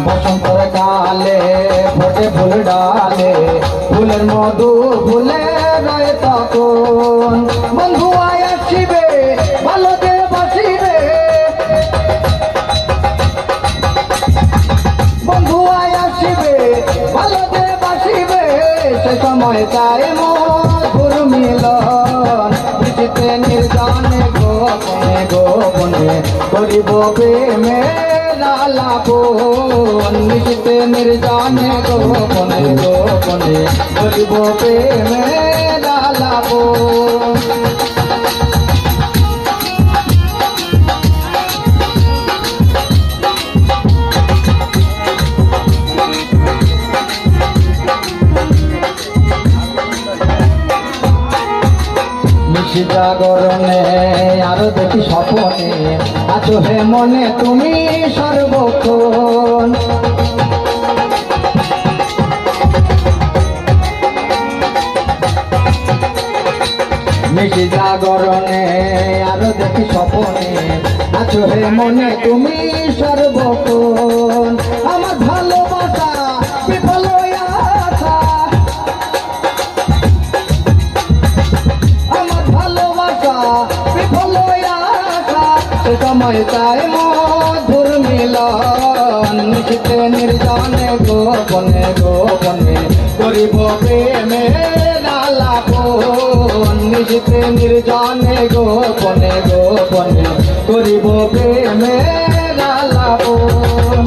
বসন্তর কালে ফোটে ফুল ডালে, ফুলের মধু ফুলে রয়ে তখন। বন্ধু আয় আসিবে ভালো যে বাসিবে, বন্ধু আয় আসিবে ভালো যে বাসিবে, সে সময় চাই মধুর মিলন। বৃষ্টিতে নির্জনে গোপনে গোপনে করিব প্রেমের আলাপন। বৃষ্টিতে নির্জনে গোপনে গোপনে করিব প্রেমের আলাপন। নিশি জাগরণে আরো দেখি স্বপনে, আছো হে মনে তুমি সর্বক্ষণ। নিশি জাগরণে আরো দেখি স্বপনে, আছো হে মনে তুমি সর্বক্ষণ। আমার ভালোবাসা বিফল আশা, আমার ভালোবাসা বিফল আশা, সে সময় চাই মধুর মিলন। নিশিতে নির্জনে গোপনে গোপনে করিব প্রেমের আলাপন। নিশিতে নির্জনে গোপনে গোপনে করিব প্রেমের আলাপন।